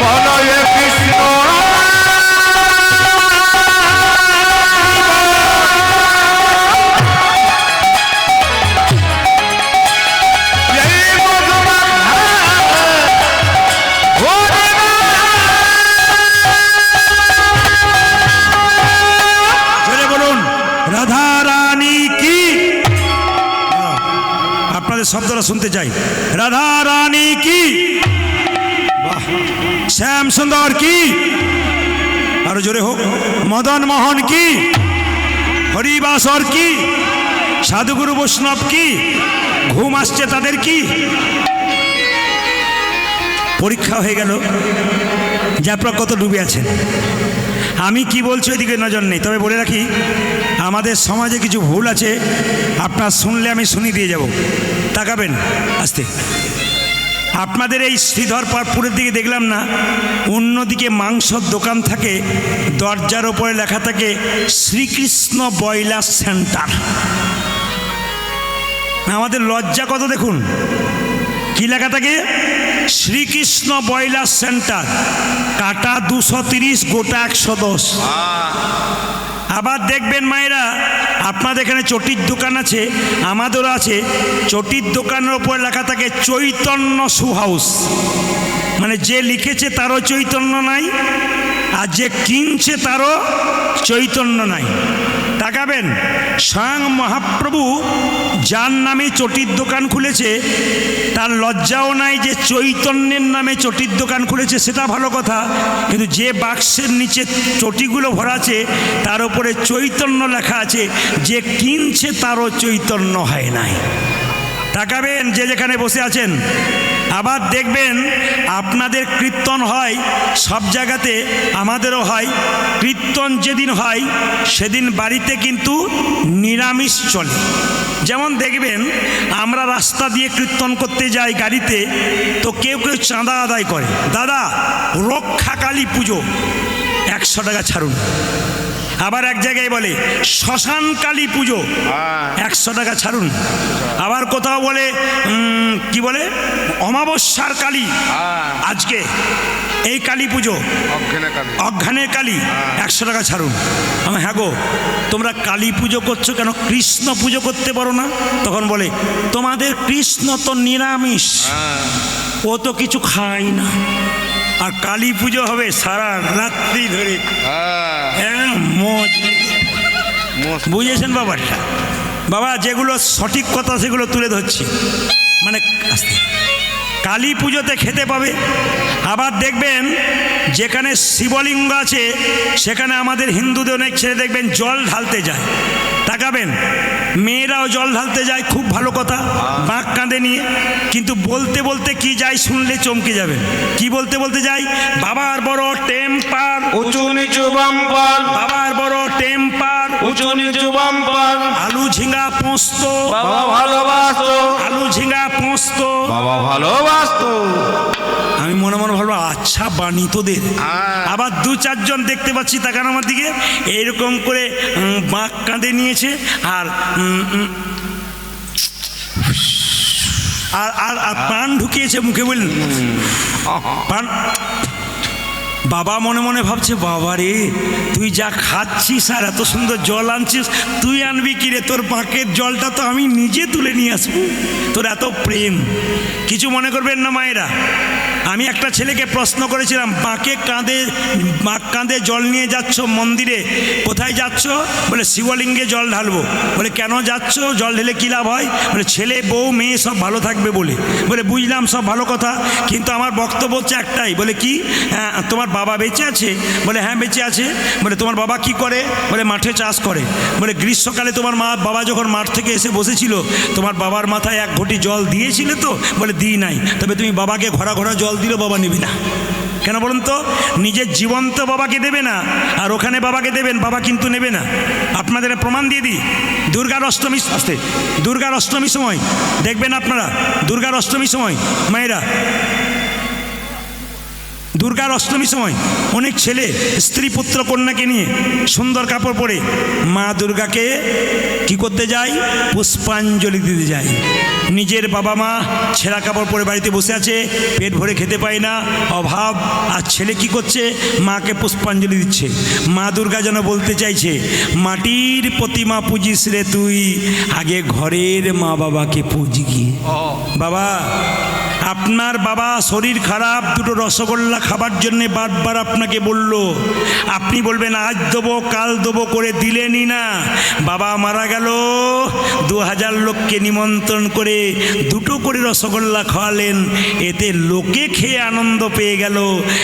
বলয়ে কৃষ্ণ এই মধুমা ওরে জোরে বলুন রাধা রানী কি আপনাদের শব্দটা শুনতে চাই রাধা রানী কি বাহ। শ্যাম সুন্দর কি আরো জোরে হোক মদন মোহন কি হরিবাসর কি সাধুগুরু বৈষ্ণব কি ঘুম আসছে তাদের কি পরীক্ষা হয়ে গেল যে আপনারা কত ডুবে আছেন আমি কি বলছি ওইদিকে নজর নেই তবে বলে রাখি আমাদের সমাজে কিছু ভুল আছে আপনার শুনলে আমি শুনিয়ে দিয়ে যাব তাকাবেন আস্তে আপনাদের এই শ্রীধর পাটপুরের দিকে দেখলাম না অন্যদিকে মাংসর দোকান থাকে দরজার ওপরে লেখা থাকে শ্রীকৃষ্ণ বয়লার সেন্টার আমাদের লজ্জা কত দেখুন কি লেখা থাকে শ্রীকৃষ্ণ বয়লার সেন্টার কাটা 230 গোটা 110 আবার দেখবেন মায়েরা আপনাদের এখানে চটির দোকান আছে আমাদেরও আছে চটির দোকানের ওপর লেখা থাকে চৈতন্য শু হাউস মানে যে লিখেছে তারও চৈতন্য নাই আর যে কিনছে তারও চৈতন্য নাই তাকাবেন স্বয়ং মহাপ্রভু যার নামে চটির দোকান খুলেছে তার লজ্জাও নাই যে চৈতন্যের নামে চটির দোকান খুলেছে সেটা ভালো কথা কিন্তু যে বাক্সের নিচে চটিগুলো ভরা আছে তার উপরে চৈতন্য লেখা আছে যে কিনছে তারও চৈতন্য হয় নাই তাকাবেন যে যেখানে বসে আছেন আবার দেখবেন আপনাদের কীর্তন হয় সব জায়গাতে আমাদেরও হয় কীর্তন যেদিন হয় সেদিন বাড়িতে কিন্তু নিরামিষ চলে যেমন দেখবেন আমরা রাস্তা দিয়ে কীর্তন করতে যাই গাড়িতে তো কেউ কেউ চাঁদা আদায় করে দাদা রক্ষাকালী পুজো 100 টাকা ছাড়ুন আবার এক জায়গায় বলে শ্মশান কালী পুজো 100 টাকা ছাড়ুন আবার কোথাও বলে কি বলে অমাবস্যার কালী আজকে এই কালী পুজো অজ্ঞানের কালী 100 টাকা ছাড়ুন আমি হ্যাঁ গো তোমরা কালী পুজো করছো কেন কৃষ্ণ পুজো করতে পারো না তখন বলে তোমাদের কৃষ্ণ তো নিরামিষ ও তো কিছু খায় না আর কালী পুজো হবে সারা রাত্রি ধরে বুঝেছেন ব্যাপারটা বাবা যেগুলো সঠিক কথা সেগুলো তুলে ধরছি মানে আস্তে কালী পুজোতে খেতে পাবে আবার দেখবেন যেখানে শিবলিঙ্গ আছে সেখানে আমাদের হিন্দুদের অনেক ছেলে দেখবেন জল ঢালতে যায় তাকাবেন মেয়েরাও জল ঢালতে যায় খুব ভালো কথা বাঁক কাঁধে নিয়ে কিন্তু বলতে বলতে কি যায় শুনলে চমকে যাবেন কি বলতে বলতে যায় বাবার বড় টেম্পার উঁচু নিচু বাম্পার বাবার বড় টেম্পার উঁচু নিচু বাম্পার আলু ঝিঙ্গা পোস্ত বাবা ভালোবাসতো আলু ঝিঙ্গা পোস্ত বাবা ভালোবাসতো আমি মনে মনে ভাবলো আচ্ছা বাণী তোদের আবার 2-4 জন দেখতে পাচ্ছি তাকান আমার দিকে এইরকম করে বাঁক কাঁধে নিয়েছে আর আর আর প্রাণ ঢুকিয়েছে মুখে বললেন প্রাণ বাবা মনে মনে ভাবছে বাবা রে তুই যা খাচ্ছিস আর এত সুন্দর জল আনছিস তুই আনবি কি রে তোর বাঁকের জলটা তো আমি নিজে তুলে নিয়ে আসবো তোর এত প্রেম কিছু মনে করবেন না মায়েরা আমি একটা ছেলেকে প্রশ্ন করেছিলাম, মা কাঁধে জল নিয়ে যাচ্ছ মন্দিরে, কোথায় যাচ্ছ? বলে শিবলিঙ্গে জল ঢালবো। বলে কেন যাচ্ছ? জল ঢেলে কী লাভ হয়? বলে ছেলে বউ মেয়ে সব ভালো থাকবে বলে। বলে বুঝলাম, সব ভালো কথা, কিন্তু আমার বক্তব্য হচ্ছে একটাই। বলে কি? হ্যাঁ, তোমার বাবা বেঁচে আছে? বলে হ্যাঁ বেঁচে আছে। বলে তোমার বাবা কি করে? বলে মাঠে চাষ করে। বলে গ্রীষ্মকালে তোমার বাবা যখন মাঠ থেকে এসে বসেছিল, তোমার বাবার মাথায় এক ঘটি জল দিয়েছিলে তো? বলে দিই নাই। তবে তুমি বাবাকে ঘোরা ঘোরা জল দিলে বাবা নেবে না। কেন বলুন তো? নিজের জীবন্ত বাবাকে দেবে না, আর ওখানে বাবাকে দেবেন, বাবা কিন্তু নেবে না। আপনাদের প্রমাণ দিয়ে দিই। দুর্গার অষ্টমীর সময় দেখবেন আপনারা, দুর্গার অষ্টমীর সময় মায়েরা, দুর্গার অষ্টমীর সময় অনেক ছেলে স্ত্রী পুত্র কন্যাকে নিয়ে সুন্দর কাপড় পরে মা দুর্গাকে কি করতে যায়? পুষ্পাঞ্জলি দিতে যায়। নিজের বাবা মা ছেঁড়া কাপড় পরে বাড়িতে বসে আছে, পেট ভরে খেতে পায় না, অভাব, আর ছেলে কি করছে? মাকে পুষ্পাঞ্জলি দিচ্ছে। মা দুর্গা যেন বলতে চাইছে, মাটির প্রতিমা পুজিস রে তুই, আগে ঘরের মা বাবাকে পুজি গিয়ে। বাবা, আপনার বাবা শরীর খারাপ, দুটো রসগোল্লা খাবার জন্যে বারবার আপনাকে বলল, আপনি বলবেন আজ দেবো কাল দেবো করে দিলেনই না। বাবা মারা গেল, 2000 লোককে নিমন্ত্রণ করে দুটো করে রসগোল্লা খাওয়ালেন, এতে লোকে খেয়ে আনন্দ পেয়ে গেল,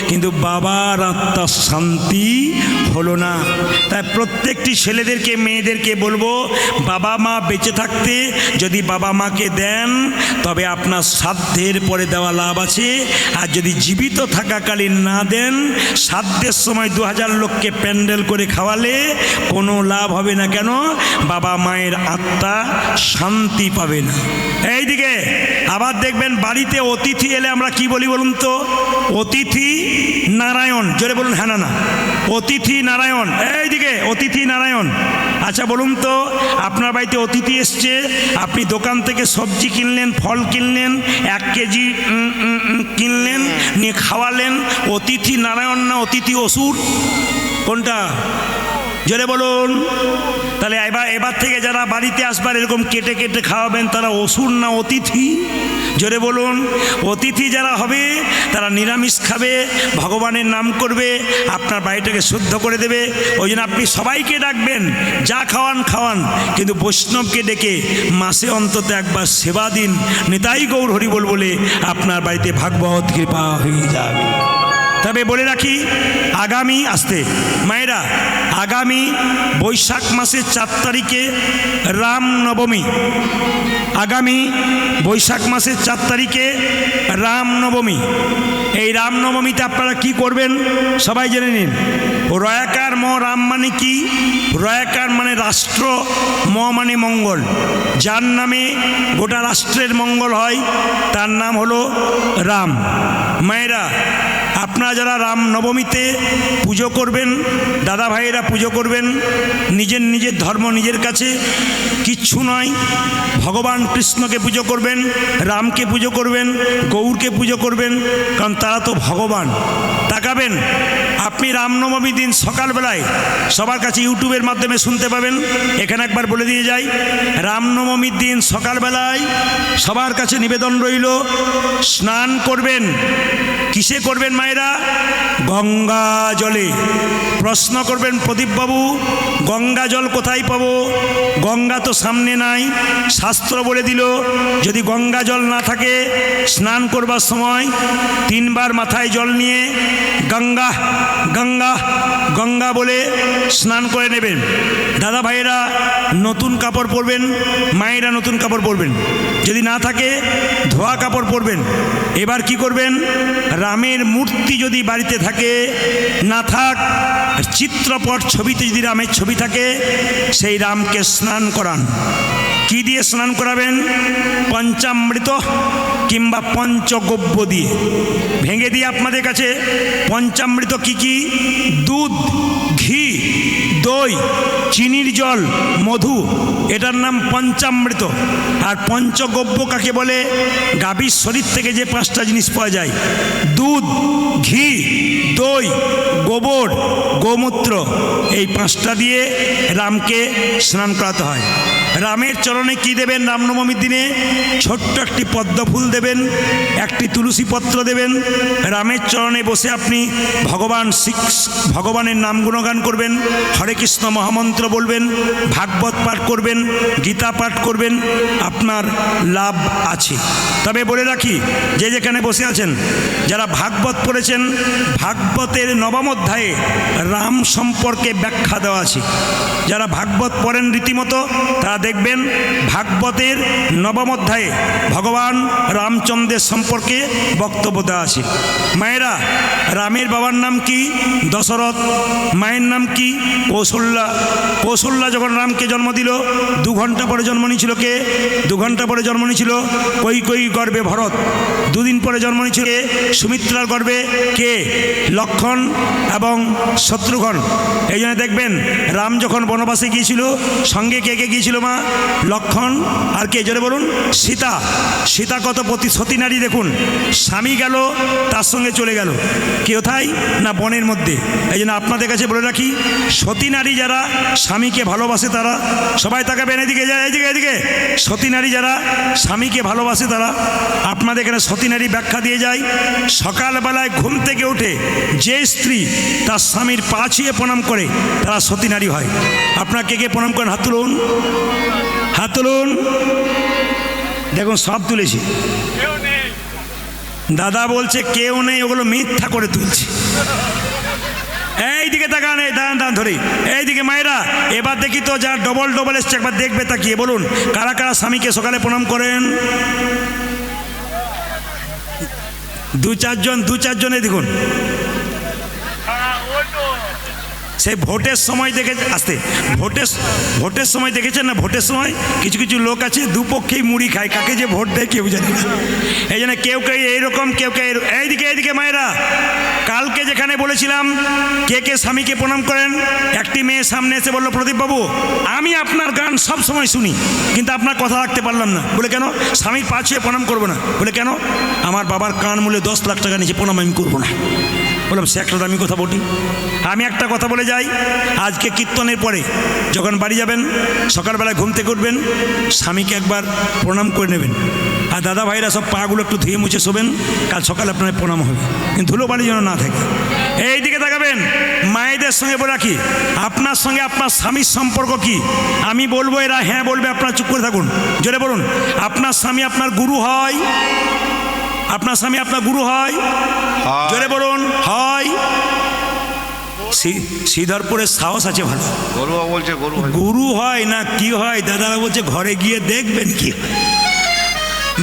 কিন্তু বাবার আত্মার শান্তি হলো না। তাই প্রত্যেকটি ছেলেদেরকে মেয়েদেরকে বলবো, বাবা মা বেঁচে থাকতে যদি বাবা মাকে দেন, তবে আপনার সাধ্যের পরে দেওয়া লাভ আছে। আর যদি জীবিত থাকাকালীন না দেন, সাধ্যের সময় 2000 লোককে প্যান্ডেল করে খাওয়ালে কোনো লাভ হবে না। কেন? বাবা মায়ের আত্মা শান্তি পাবে না। এইদিকে আবার দেখবেন, বাড়িতে অতিথি এলে আমরা কি বলি বলুন তো? অতিথি নারায়ণ। জোরে বলুন হ্যাঁ না না। অতিথি নারায়ণ। এইদিকে অতিথি নারায়ণ। আচ্ছা বলুন তো, আপনার বাড়িতে অতিথি এসছে, আপনি দোকান থেকে সবজি কিনলেন, ফল কিনলেন, 1 কেজি কিনলেন, নিয়ে খাওয়ালেন, অতিথি নারায়ণ না অতিথি অসুর? কোনটা? জোরে বলুন। তাহলে এবার থেকে যারা বাড়িতে আসবার এরকম কেটে কেটে খাওয়াবেন, তারা অসুর না অতিথি? জোরে বলুন। অতিথি যারা হবে তারা নিরামিষ খাবে, ভগবানের নাম করবে, আপনার বাড়িটাকে শুদ্ধ করে দেবে। ওই জন্য আপনি সবাইকে ডাকবেন, যা খাওয়ান খাওয়ান, কিন্তু বৈষ্ণবকে ডেকে মাসে অন্তত একবার সেবা দিন। নিতাই গৌর হরি বল বলে আপনার বাড়িতে ভাগবত কৃপা হয়ে যাবে। তবে বলে রাখি, আগামী আসতে মায়েরা, আগামী বৈশাখ মাসের 4 তারিখে রামনবমী। আগামী বৈশাখ মাসের 4 তারিখে রামনবমী। এই রামনবমীতে আপনারা কি করবেন সবাই জেনে নিন। রয়াকার ম রাম মানে কি? রয়াকার মানে রাষ্ট্র, ম মানে মঙ্গল। যার নামে গোটা রাষ্ট্রের মঙ্গল হয় তার নাম হলো রাম। মায়েরা, আপনারা যারা রাম নবমীতে পুজো করবেন, দাদা ভাইয়েরা পুজো করবেন, নিজের নিজের ধর্ম নিজের কাছে কিচ্ছু নয়। ভগবান কৃষ্ণকে পুজো করবেন, রামকে পুজো করবেন, গৌরকে পুজো করবেন, কারণ তারা তো ভগবান। তাকাবেন, আপনি রামনবমী দিন সকালবেলায় সবার কাছে ইউটিউবের মাধ্যমে শুনতে পাবেন। এখানে একবার বলে দিয়ে যাই, রামনবমীর দিন সকালবেলায় সবার কাছে নিবেদন রইল, স্নান করবেন। কিসে করবেন মায়েরা? গঙ্গা জলে। প্রশ্ন করবেন, প্রদীপবাবু গঙ্গা জল কোথায় পাবো? গঙ্গা তো সামনে নাই, শাস্ত্র বলে দিল যদি গঙ্গা জল না থাকে, স্নান করবার সময় 3 বার মাথায় জল নিয়ে গঙ্গা গঙ্গা গঙ্গা বলে স্নান করে নেবেন। দাদা ভাইয়েরা নতুন কাপড় পরবেন, মায়েরা নতুন কাপড় পরবেন, যদি না থাকে ধোয়া কাপড় পরবেন। এবার কি করবেন? রামের মূর্তি যদি বাড়িতে থাকে, না থাক চিত্রপট ছবিতে যদি রামের ছবি থাকে, সেই রামকে স্নান করান। কি দিয়ে স্নান করাবেন? পঞ্চামৃত কিংবা পঞ্চগব্য দিয়ে। ভেঙে দিয়ে আপনাদের কাছে পঞ্চামৃত কি কি? দুধ, ঘি, দই, চিনির জল, মধু, এটার নাম পঞ্চামৃত। আর পঞ্চগব্য কাকে বলে? গাভীর শরীর থেকে যে 5টা জিনিস পাওয়া যায়, দুধ, ঘি, দই, গোবর, গোমূত্র, এই 5টা দিয়ে রামকে স্নান করাতে হয়। রামের চরণে কি দেবেন? রামনবমীর দিনে ছোট্ট একটি পদ্ম ফুল দেবেন, একটি তুলসী পত্র দেবেন। রামের চরণে বসে আপনি ভগবানের নাম গুণগান করবেন, হরে কৃষ্ণ মহামন্ত্র বলবেন, ভাগবত পাঠ করবেন, গীতা পাঠ করবেন, আপনার লাভ আছে। তবে বলে রাখি, যে যেখানে বসে আছেন, যারা ভাগবত পড়েছেন, ভাগবতের 9ম অধ্যায়ে রাম সম্পর্কে ব্যাখ্যা দেওয়া আছে। যারা ভাগবত পড়েন রীতিমতো, তারা দেখবেন ভাগবতের 9ম অধ্যায়ে ভগবান রামচন্দ্রের সম্পর্কে বক্তব্য দেওয়া আছে। মায়েরা, রামের বাবার নাম কি? দশরথ। মায়ের নাম কি? কৌশল্যা। কৌশল্যা যখন রামকে জন্ম দিল, 2 ঘন্টা পরে জন্ম নিয়েছিল কে? 2 ঘন্টা পরে জন্ম নিয়েছিল কৈকেয়ী গর্ভে ভরত। 2 দিন পরে জন্ম নিয়েছিল কে? সুমিত্রার গর্ভে কে? লক্ষণ এবং শত্রুঘ্ন। এই জন্য দেখবেন রাম যখন বনবাসে গিয়েছিল, সঙ্গে কে কে গিয়েছিল? মা লক্ষণ আর কে? জোরে বলুন। সীতা। সীতা কত সতী নারী দেখুন, স্বামী গেল তার সঙ্গে চলে গেল কোথায়? না বনের মধ্যে। এই জন্য আপনাদের কাছে বলে রাখি, সতী নারী যারা স্বামীকে ভালোবাসে তারা, সবাই তাকাবেন এদিকে, যায় এদিকে এদিকে। সতী নারী যারা স্বামীকে ভালোবাসে তারা, আপনাদের এখানে সতী নারী ব্যাখ্যা দিয়ে যায়। সকালবেলায় ঘুম থেকে উঠে যে স্ত্রী তার স্বামীর পা ছুঁয়ে প্রণাম করে, তারা সতী নারী হয়। আপনারা কে কে প্রণাম করেন? হাত তুলুন, হাত তুলুন। দেখুন সব তুলেছি। দাদা বলছে কেউ নেই, ওগুলো মিথ্যা করে তুলছে। এইদিকে তাকান, এই দাঁড়ান দাঁড়ান ধরে এইদিকে। মায়েরা, এবার দেখি তো যার ডবল ডবল এসছে, একবার দেখবে তাকিয়ে বলুন, কারা কারা স্বামীকে সকালে প্রণাম করেন? 2-4 জনে দেখুন। সেই ভোটের সময় দেখে আসতে, ভোটের সময় দেখেছেন না? ভোটের সময় কিছু কিছু লোক আছে দুপক্ষেই মুড়ি খায়, কাকে যে ভোট দেয় কেউ জানে না। এই জন্য কেউ কেউ এইরকম, কেউ কেউ এইদিকে এইদিকে। মায়েরা, কালকে যেখানে বলেছিলাম কে কে স্বামীকে প্রণাম করেন, একটি মেয়ে সামনে এসে বলল, প্রদীপবাবু আমি আপনার গান সব সময় শুনি, কিন্তু আপনার কথা রাখতে পারলাম না। বলে কেন? স্বামীর পা ছুঁয়ে প্রণাম করবো না। বলে কেন? আমার বাবার কান মূল্যে 10 লাখ টাকা নিচে প্রণাম আমি করবো না। বললাম সে একটা দামি কথা বলি। আমি একটা কথা বলে যাই, আজকে কীর্তনের পরে যখন বাড়ি যাবেন, সকালবেলায় ঘুম থেকে উঠবেন, স্বামীকে একবার প্রণাম করে নেবেন। আর দাদা ভাইরা সব পাগুলো একটু ধুয়ে মুছে শোবেন, কাল সকালে আপনার প্রণাম হবে, কিন্তু ধুলো বাড়ি যেন না থাকে। এই দিকে তাকাবেন। মায়েদের সঙ্গে বলে রাখি, আপনার সঙ্গে আপনার স্বামীর সম্পর্ক কি? আমি বলবো, এরা হ্যাঁ বলবে, আপনারা চুপ করে থাকুন। জোরে বলুন, আপনার স্বামী আপনার গুরু হয়? আপনার স্বামী আপনার গুরু হয়? জোরে বলুন, হয়। শ্রীধরপুরের সাহস আছে ভালো। গুরু হয় না কি হয়? দাদারা বলছে ঘরে গিয়ে দেখবেন কি হয়।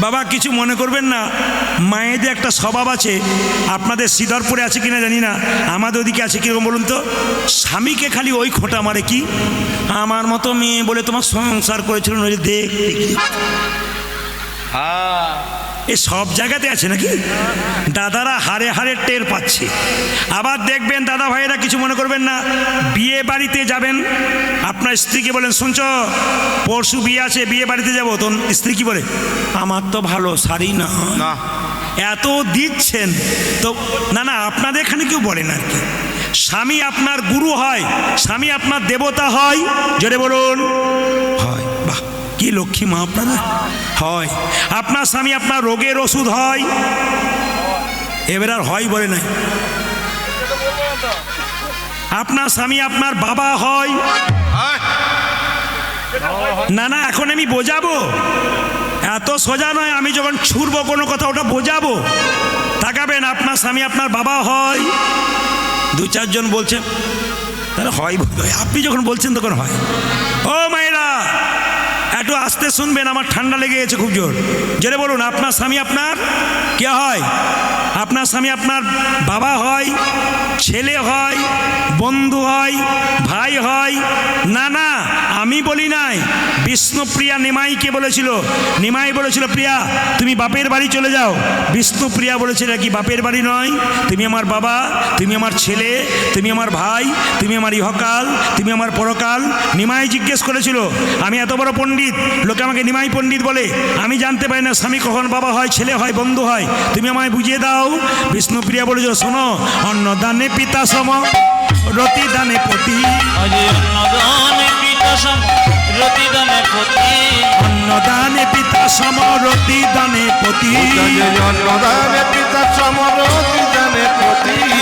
বাবা কিছু মনে করবেন না, মায়েদের একটা স্বভাব আছে, আপনাদের শ্রীধরপুরে আছে কিনা জানি না, আমাদের ওদিকে আছে কীরকম বলুন তো? স্বামীকে খালি ওই খোঁটা মারে, কি আমার মতো মেয়ে বলে তোমার সংসার করেছিল, নইলে দেখতে কি। এ সব জায়গাতে আছে নাকি? দাদারা হারে হারে টের পাচ্ছে। আবার দেখবেন দাদা ভাইয়েরা কিছু মনে করবেন না, বিয়ে বাড়িতে যাবেন, আপনার স্ত্রীকে বলেন, শুনছ পরশু বিয়ে আছে, বিয়ে বাড়িতে যাবো। তো স্ত্রী কি বলে? আমার তো ভালো শাড়ি না। এত দিচ্ছেন তো না না, আপনাদের এখানে কেউ বলেন আর কি। স্বামী আপনার গুরু হয়, স্বামী আপনার দেবতা হয়। জোরে বলুন, হয়। বাহ, কি লক্ষ্মী মা আপনারা। হয়। আপনার স্বামী আপনার রোগের ওষুধ হয়। এবার আর হয় বলে নাই। আপনার স্বামী আপনার বাবা হয়। না না, এখন আমি বোঝাবো, এত সোজা নয়। আমি যখন ছুড়বো কোনো কথা, ওটা বোঝাবো। তাকাবেন, আপনার স্বামী আপনার বাবা হয়। 2-4 জন বলছে তাহলে হয়, আপনি যখন বলছেন তখন হয়। ও মায়েরা, একটু আস্তে শুনবেন, আমার ঠান্ডা লেগে গেছে খুব জোর। জোরে বলুন, আপনার স্বামী আপনার কে হয়? আপনার স্বামী আপনার বাবা হয়, ছেলে হয়, বন্ধু হয়, ভাই হয়। না না, আমি বলি নাই, বিষ্ণুপ্রিয়া নিমাইকে বলেছিল। নিমাই বলেছিল, প্রিয়া তুমি বাপের বাড়ি চলে যাও। বিষ্ণুপ্রিয়া বলেছিল, কি বাপের বাড়ি নয়, তুমি আমার বাবা, তুমি আমার ছেলে, তুমি আমার ভাই, তুমি আমার ইহকাল, তুমি আমার পরকাল। নিমাই জিজ্ঞেস করেছিল, আমি এত বড় পণ্ডিত, লোকে আমাকে নিমাই পণ্ডিত বলে, আমি জানতে পারি না স্বামী কখন বাবা হয়, ছেলে হয়, বন্ধু হয়, তুমি আমায় বুঝিয়ে দাও। বিষ্ণুপ্রিয়া বলেছিল, শোনো, অন্নদানে পিতা সম রতি দানে পতি, আজি অন্নদানে পিতা সম রতি দানে পতি, অন্নদানে পিতা সম রতি দানে পতি। অন্নদানে পিতা সমরতি জানে পতি।